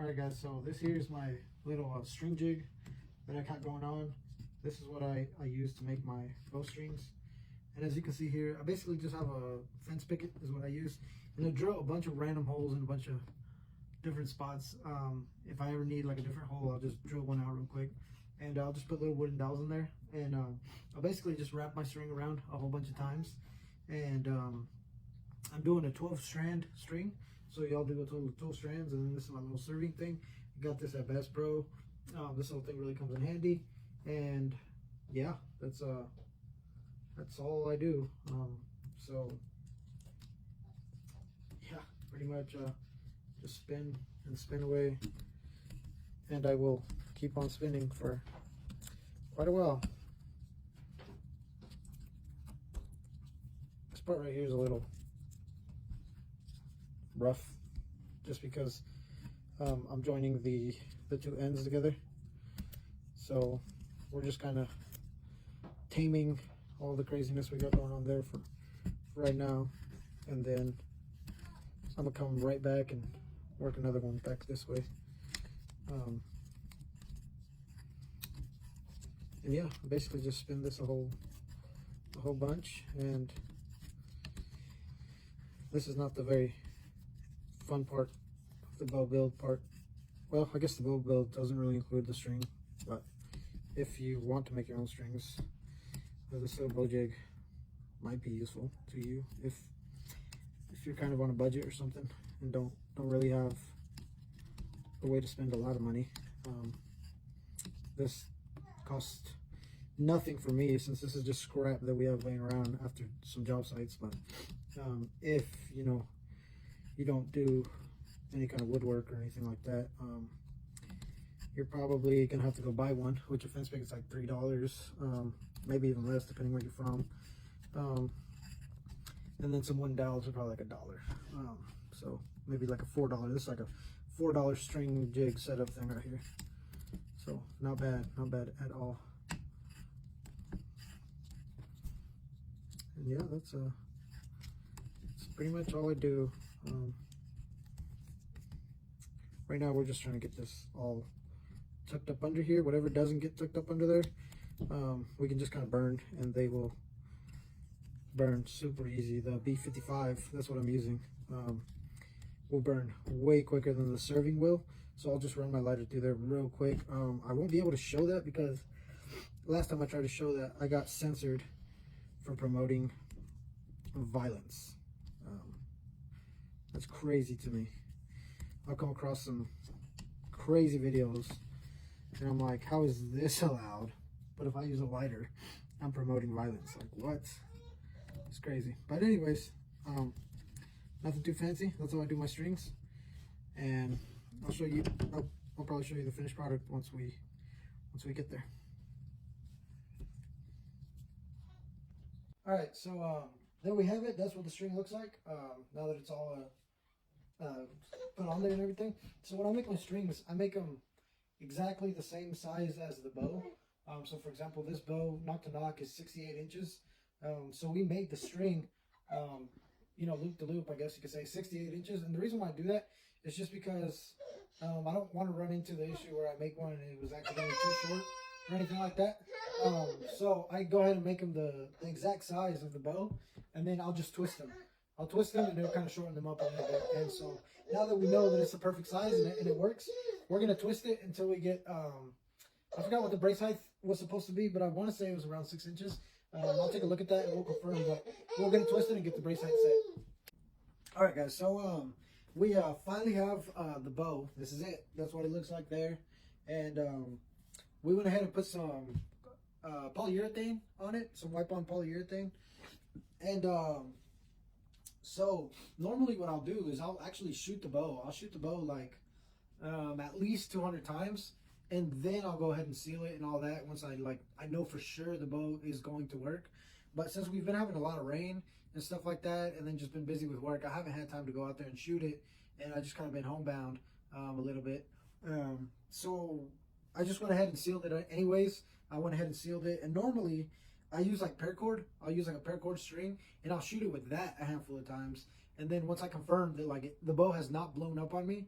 Alright guys, so this here is my little string jig that I got going on. This is what I use to make my bowstrings. And as you can see here, I basically just have a fence picket is what I use. And I drill a bunch of random holes in a bunch of different spots. If I ever need like a different hole, I'll just drill one out real quick. And I'll just put little wooden dowels in there. And I'll basically just wrap my string around a whole bunch of times. And I'm doing a 12 strand string. So y'all do a total of 12 strands, and then this is my little serving thing. Got this at Bass Pro. This little thing really comes in handy, and yeah, that's all I do. So yeah, pretty much just spin and spin away, and I will keep on spinning for quite a while. This part right here is a little rough, just because I'm joining the two ends together, so we're just kind of taming all the craziness we got going on there for right now, and then I'm gonna come right back and work another one back this way. And yeah, basically just spin this a whole bunch. And this is not the very fun part of the bow build part. Well, I guess the bow build doesn't really include the string, but if you want to make your own strings, this little bow jig might be useful to you if you're kind of on a budget or something and don't really have a way to spend a lot of money. This costs nothing for me, since this is just scrap that we have laying around after some job sites. But if you don't do any kind of woodwork or anything like that, you're probably gonna have to go buy one, which a fence picket is like $3, maybe even less depending where you're from. And then some wooden dowels are probably like $1. So maybe like a $4. This is like a $4 string jig setup thing right here. So not bad at all. And yeah, that's pretty much all I do. Right now we're just trying to get this all tucked up under here. Whatever doesn't get tucked up under there, we can just kind of burn, and they will burn super easy. The B55, that's what I'm using, will burn way quicker than the serving will. So I'll just run my lighter through there real quick. I won't be able to show that because last time I tried to show that, I got censored for promoting violence. That's crazy to me. I'll come across some crazy videos and I'm like, how is this allowed? But if I use a lighter, I'm promoting violence. Like, what? It's crazy. But anyways, nothing too fancy. That's how I do my strings. And I'll show you, I'll probably show you the finished product once we get there. All right, so there we have it. That's what the string looks like now that it's all put on there and everything. So when I make my strings, I make them exactly the same size as the bow. So for example, this bow knock to knock is 68 inches. So we made the string, loop to loop, I guess you could say, 68 inches. And the reason why I do that is just because I don't want to run into the issue where I make one and it was accidentally too short or anything like that. So I go ahead and make them the exact size of the bow, and then I'll just twist them. I'll twist them and it'll kind of shorten them up a little bit. And so now that we know that it's the perfect size and it works, we're going to twist it until we get, I forgot what the brace height was supposed to be, but I want to say it was around 6 inches. I'll take a look at that and we'll confirm, but we're going to twist it and get the brace height set. All right, guys, so we finally have the bow. This is it. That's what it looks like there. And we went ahead and put some polyurethane on it, some wipe-on polyurethane. And so normally what I'll do is I'll actually shoot the bow. I'll shoot the bow like at least 200 times, and then I'll go ahead and seal it and all that once I know for sure the bow is going to work. But since we've been having a lot of rain and stuff like that, and then just been busy with work, I haven't had time to go out there and shoot it, and I just kind of been homebound a little bit. So I just went ahead and sealed it anyways. I went ahead and sealed it, and normally I use like paracord. I'll use like a paracord string, and I'll shoot it with that a handful of times. And then once I confirm that the bow has not blown up on me,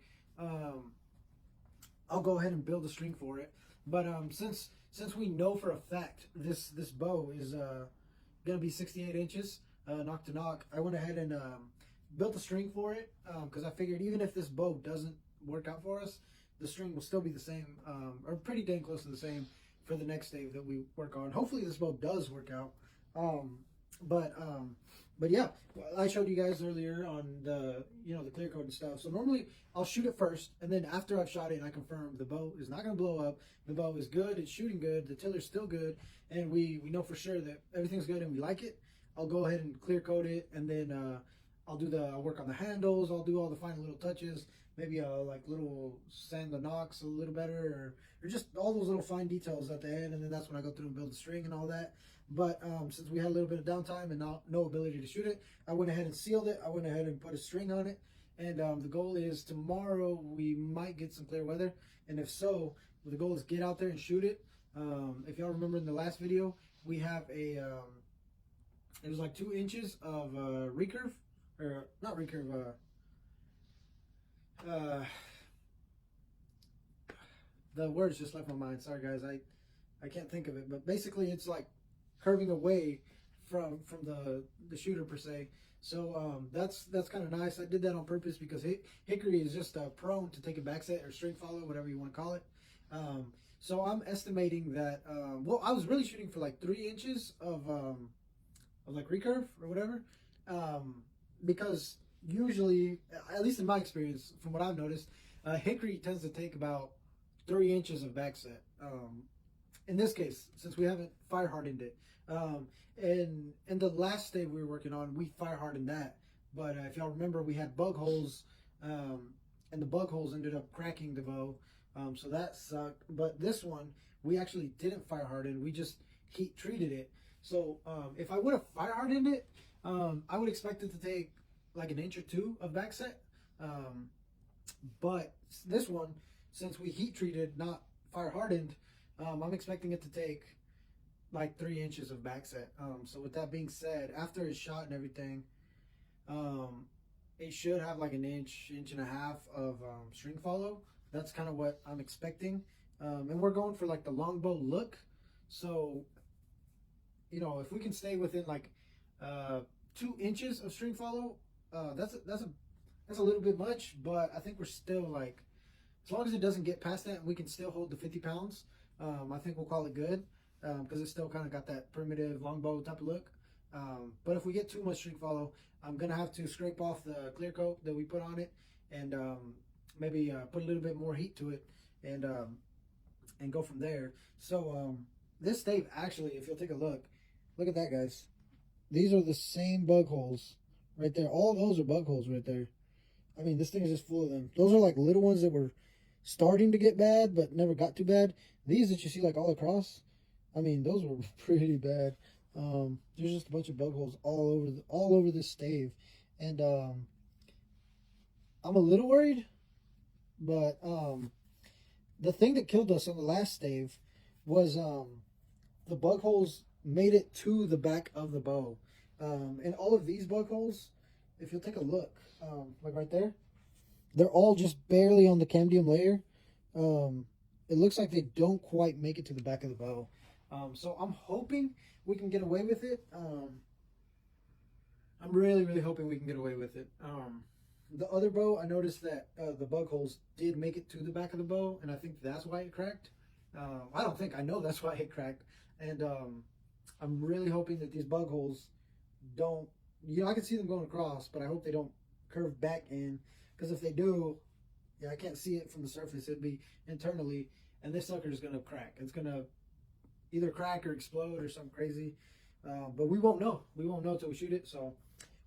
I'll go ahead and build a string for it. But since we know for a fact this bow is gonna be 68 inches knock to knock, I went ahead and built a string for it because I figured even if this bow doesn't work out for us, the string will still be the same or pretty dang close to the same for the next stave that we work on. Hopefully this bow does work out. But yeah, I showed you guys earlier on the the clear coat and stuff. So normally I'll shoot it first, and then after I've shot it, I confirm the bow is not going to blow up. The bow is good. It's shooting good. The tiller's still good, and we know for sure that everything's good and we like it. I'll go ahead and clear coat it, and then I'll work on the handles. I'll do all the final little touches. Maybe like little sand the knocks a little better, or just all those little fine details at the end, and then that's when I go through and build the string and all that. But since we had a little bit of downtime and no ability to shoot it, I went ahead and sealed it. I went ahead and put a string on it. And the goal is tomorrow we might get some clear weather. And if so, the goal is get out there and shoot it. If y'all remember in the last video, we have it was like 2 inches of recurve, or not recurve, the words just left my mind. Sorry guys, I can't think of it. But basically it's like curving away from the shooter per se. So that's kind of nice. I did that on purpose because hickory is just prone to take a back set or string follow, whatever you want to call it. So I'm estimating that well, I was really shooting for like 3 inches of like recurve or whatever, because usually, at least in my experience, from what I've noticed, hickory tends to take about 3 inches of back set. In this case, since we haven't fire hardened it, and the last stave we were working on, we fire hardened that. But if y'all remember, we had bug holes, and the bug holes ended up cracking the bow, so that sucked. But this one, we actually didn't fire harden. We just heat treated it. So if I would have fire hardened it, I would expect it to take like 1 inch or 2 of back set. But this one, since we heat treated, not fire hardened, I'm expecting it to take like 3 inches of back set. So with that being said, after it's shot and everything, it should have like 1 inch, 1.5 inches of string follow. That's kind of what I'm expecting. And we're going for like the longbow look. So, if we can stay within like 2 inches of string follow, that's a little bit much, but I think we're still like, as long as it doesn't get past that and we can still hold the 50 pounds, I think we'll call it good, because it's still kind of got that primitive longbow type of look. But if we get too much string follow, I'm gonna have to scrape off the clear coat that we put on it, and maybe put a little bit more heat to it, and go from there. So this stave, actually, if you'll take a look at that, guys. These are the same bug holes right there. All those are bug holes right there. I mean, this thing is just full of them. Those are like little ones that were starting to get bad, but never got too bad. These that you see like all across, I mean, those were pretty bad. There's just a bunch of bug holes all over this stave, and I'm a little worried. But the thing that killed us on the last stave was the bug holes made it to the back of the bow, and all of these bug holes, if you'll take a look, like right there, they're all just barely on the cambium layer. It looks like they don't quite make it to the back of the bow. So I'm hoping we can get away with it. I'm really hoping we can get away with it. The other bow, I noticed that the bug holes did make it to the back of the bow, and I think that's why it cracked. I know that's why it cracked. And I'm really hoping that these bug holes don't, I can see them going across, but I hope they don't curve back in, because if they do, yeah, I can't see it from the surface. It'd be internally, and this sucker is gonna crack. It's gonna either crack or explode or something crazy. But we won't know. We won't know until we shoot it. So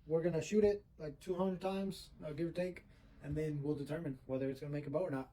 we're gonna shoot it like 200 times, give or take, and then we'll determine whether it's gonna make a bow or not.